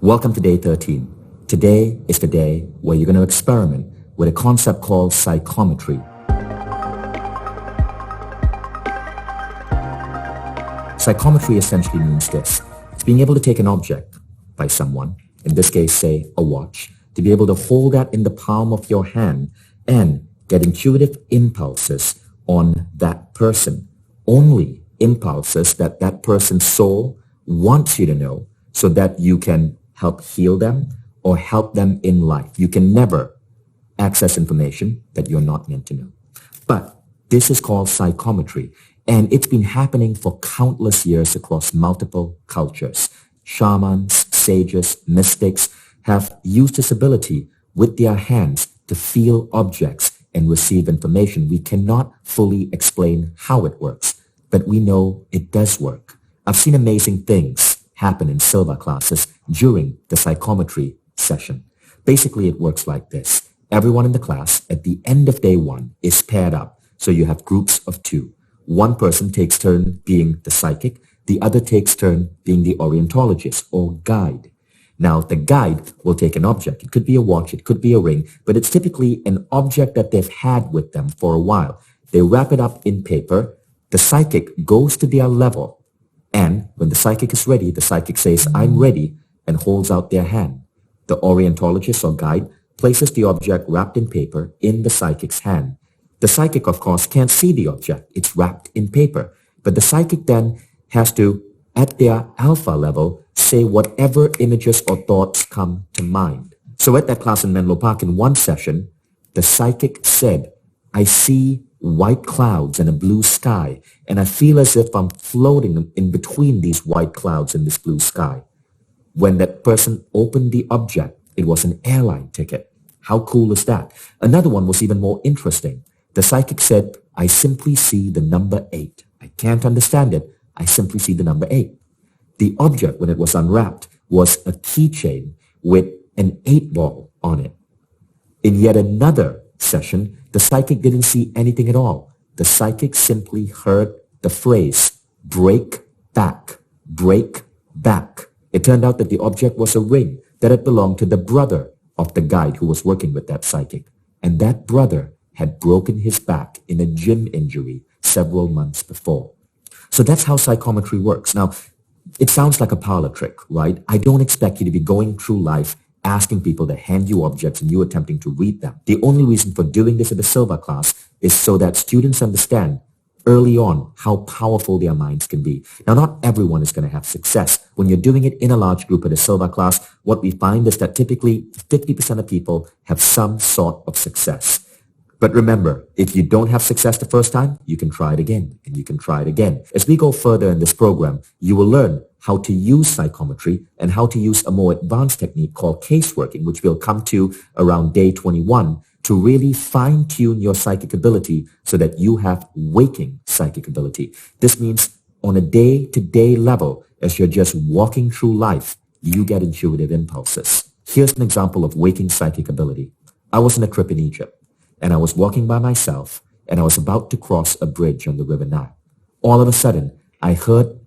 Welcome to day 13. Today is the day where you're going to experiment with a concept called psychometry. Psychometry essentially means this. It's being able to take an object by someone, in this case, say, a watch, to be able to hold that in the palm of your hand and get intuitive impulses on that person. Only impulses that that person's soul wants you to know so that you can help heal them or help them in life. You can never access information that you're not meant to know. But this is called psychometry, and it's been happening for countless years across multiple cultures. Shamans, sages, mystics have used this ability with their hands to feel objects and receive information. We cannot fully explain how it works, but we know it does work. I've seen amazing things happen in Silva classes during the psychometry session. Basically, it works like this. Everyone in the class at the end of day one is paired up. So you have groups of two. One person takes turn being the psychic. The other takes turn being the orientologist or guide. Now, the guide will take an object. It could be a watch, it could be a ring, but it's typically an object that they've had with them for a while. They wrap it up in paper. The psychic goes to their level. And when the psychic is ready, the psychic says, "I'm ready," and holds out their hand. The orientologist or guide places the object wrapped in paper in the psychic's hand. The psychic, of course, can't see the object. It's wrapped in paper. But the psychic then has to, at their alpha level, say whatever images or thoughts come to mind. So at that class in Menlo Park in one session, the psychic said, "I see white clouds and a blue sky, and I feel as if I'm floating in between these white clouds and this blue sky." When that person opened the object, it was an airline ticket. How cool is that? Another one was even more interesting. The psychic said, "I simply see the number 8. I can't understand it. I simply see the number 8. The object, when it was unwrapped, was a keychain with an 8 ball on it. In yet another session, the psychic didn't see anything at all. The psychic simply heard the phrase, "break back, break back." It turned out that the object was a ring that had belonged to the brother of the guide who was working with that psychic. And that brother had broken his back in a gym injury several months before. So that's how psychometry works. Now, it sounds like a parlor trick, right? I don't expect you to be going through life asking people to hand you objects and you attempting to read them. The only reason for doing this at the Silva class is so that students understand early on how powerful their minds can be. Now, not everyone is going to have success. When you're doing it in a large group at a Silva class, what we find is that typically 50% of people have some sort of success. But remember, if you don't have success the first time, you can try it again, and you can try it again. As we go further in this program, you will learn how to use psychometry and how to use a more advanced technique called case working, which we'll come to around day 21, to really fine-tune your psychic ability so that you have waking psychic ability. This means on a day-to-day level, as you're just walking through life, you get intuitive impulses. Here's an example of waking psychic ability. I was on a trip in Egypt, and I was walking by myself, and I was about to cross a bridge on the River Nile. All of a sudden, I heard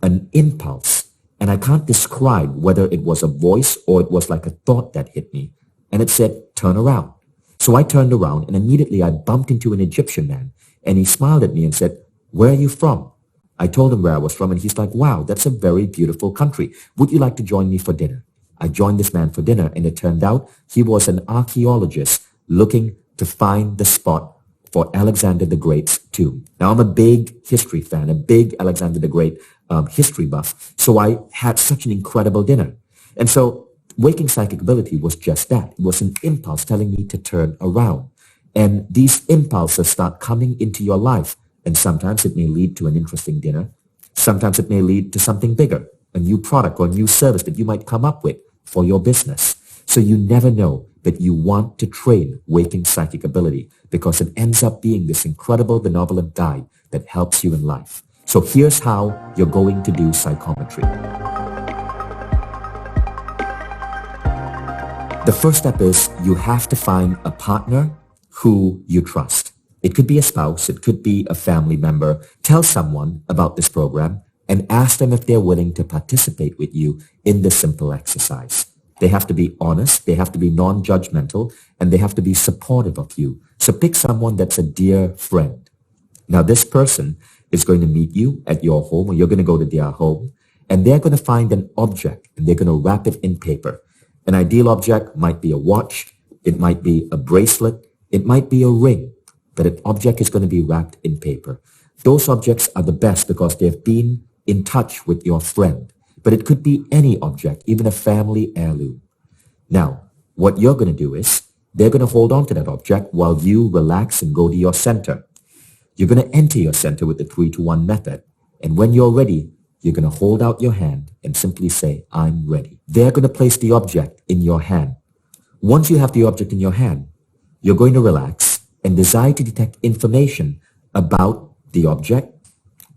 an impulse, and I can't describe whether it was a voice or it was like a thought that hit me, and it said, "Turn around." So I turned around, and immediately I bumped into an Egyptian man, and he smiled at me and said, "Where are you from?" I told him where I was from, and he's like, "Wow, that's a very beautiful country. Would you like to join me for dinner?" I joined this man for dinner, and it turned out he was an archaeologist looking to find the spot for Alexander the Great's tomb. Now, I'm a big history fan, a big Alexander the Great history buff, so I had such an incredible dinner. And so waking psychic ability was just that. It was an impulse telling me to turn around. And these impulses start coming into your life, and sometimes it may lead to an interesting dinner. Sometimes it may lead to something bigger, a new product or a new service that you might come up with for your business. So you never know, but you want to train waking psychic ability because it ends up being this incredible benevolent guide that helps you in life. So here's how you're going to do psychometry. The first step is you have to find a partner who you trust. It could be a spouse, it could be a family member. Tell someone about this program and ask them if they're willing to participate with you in this simple exercise. They have to be honest, they have to be non-judgmental, and they have to be supportive of you. So pick someone that's a dear friend. Now this person is going to meet you at your home, or you're going to go to their home, and they're going to find an object and they're going to wrap it in paper. An ideal object might be a watch, it might be a bracelet, it might be a ring, but an object is going to be wrapped in paper. Those objects are the best because they've been in touch with your friend. But it could be any object, even a family heirloom. Now, what you're going to do is, they're going to hold on to that object while you relax and go to your center. You're going to enter your center with the 3-to-1 method. And when you're ready, you're going to hold out your hand and simply say, I'm ready. They're going to place the object in your hand. Once you have the object in your hand, you're going to relax and desire to detect information about the object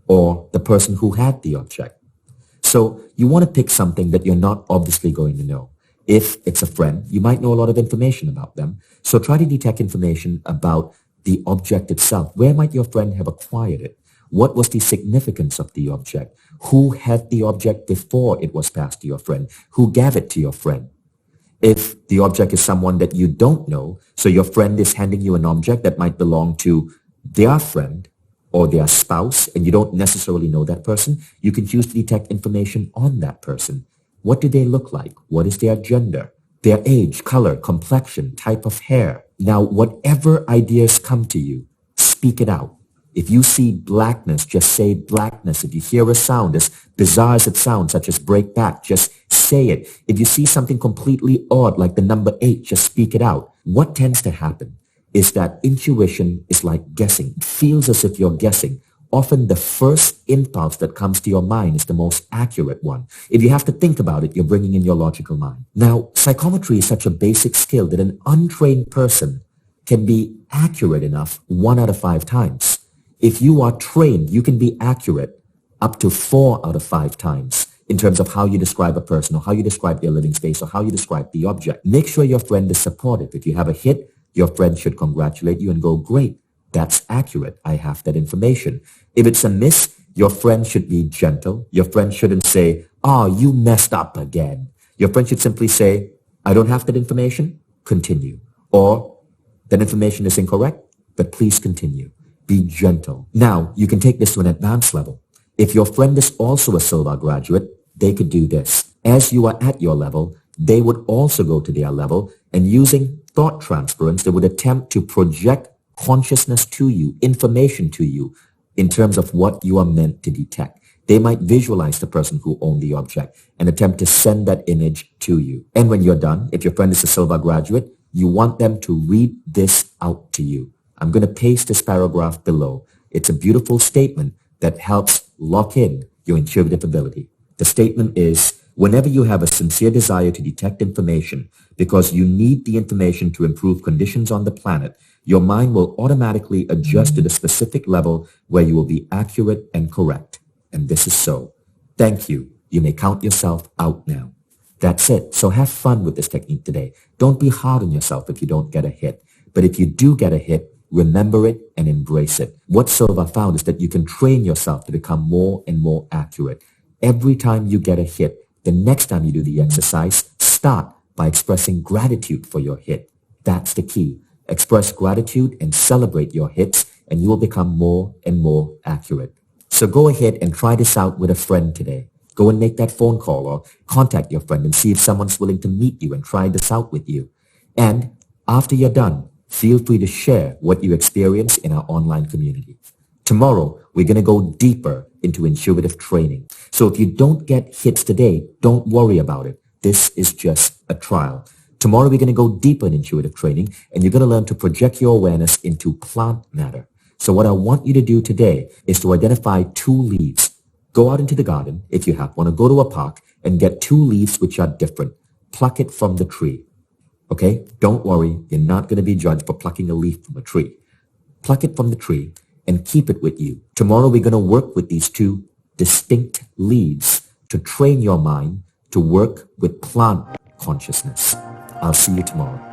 or the person who had the object. So you want to pick something that you're not obviously going to know. If it's a friend, you might know a lot of information about them. So try to detect information about the object itself. Where might your friend have acquired it? What was the significance of the object? Who had the object before it was passed to your friend? Who gave it to your friend? If the object is someone that you don't know, so your friend is handing you an object that might belong to their friend or their spouse, and you don't necessarily know that person, you can choose to detect information on that person. What do they look like? What is their gender? Their age, color, complexion, type of hair. Now, whatever ideas come to you, speak it out. If you see blackness, just say blackness. If you hear a sound, as bizarre as it sounds, such as break back, just say it. If you see something completely odd, like the number 8, just speak it out. What tends to happen is that intuition is like guessing. It feels as if you're guessing. Often the first impulse that comes to your mind is the most accurate one. If you have to think about it, you're bringing in your logical mind. Now, psychometry is such a basic skill that an untrained person can be accurate enough 1 out of 5 times. If you are trained, you can be accurate up to 4 out of 5 times in terms of how you describe a person or how you describe their living space or how you describe the object. Make sure your friend is supportive. If you have a hit, your friend should congratulate you and go, great, that's accurate. I have that information. If it's a miss, your friend should be gentle. Your friend shouldn't say, oh, you messed up again. Your friend should simply say, I don't have that information, continue. Or, that information is incorrect, but please continue. Be gentle. Now, you can take this to an advanced level. If your friend is also a Silva graduate, they could do this. As you are at your level, they would also go to their level, and using thought transference, they would attempt to project consciousness to you, information to you, in terms of what you are meant to detect. They might visualize the person who owned the object and attempt to send that image to you. And when you're done, if your friend is a Silva graduate, you want them to read this out to you. I'm going to paste this paragraph below. It's a beautiful statement that helps lock in your intuitive ability. The statement is, whenever you have a sincere desire to detect information because you need the information to improve conditions on the planet, your mind will automatically adjust to the specific level where you will be accurate and correct. And this is so. Thank you. You may count yourself out now. That's it. So have fun with this technique today. Don't be hard on yourself if you don't get a hit. But if you do get a hit, remember it and embrace it. What Silva found is that you can train yourself to become more and more accurate. Every time you get a hit, the next time you do the exercise, start by expressing gratitude for your hit. That's the key. Express gratitude and celebrate your hits, and you will become more and more accurate. So go ahead and try this out with a friend today. Go and make that phone call or contact your friend and see if someone's willing to meet you and try this out with you. And after you're done, feel free to share what you experience in our online community. Tomorrow, we're going to go deeper into intuitive training. So if you don't get hits today, don't worry about it. This is just a trial. Tomorrow, we're going to go deeper in intuitive training, and you're going to learn to project your awareness into plant matter. So what I want you to do today is to identify 2 leaves. Go out into the garden, if you have one, or go to a park and get 2 leaves which are different. Pluck it from the tree. Okay? Don't worry, you're not going to be judged for plucking a leaf from a tree. Pluck it from the tree and keep it with you. Tomorrow we're going to work with these 2 distinct leaves to train your mind to work with plant consciousness. I'll see you tomorrow.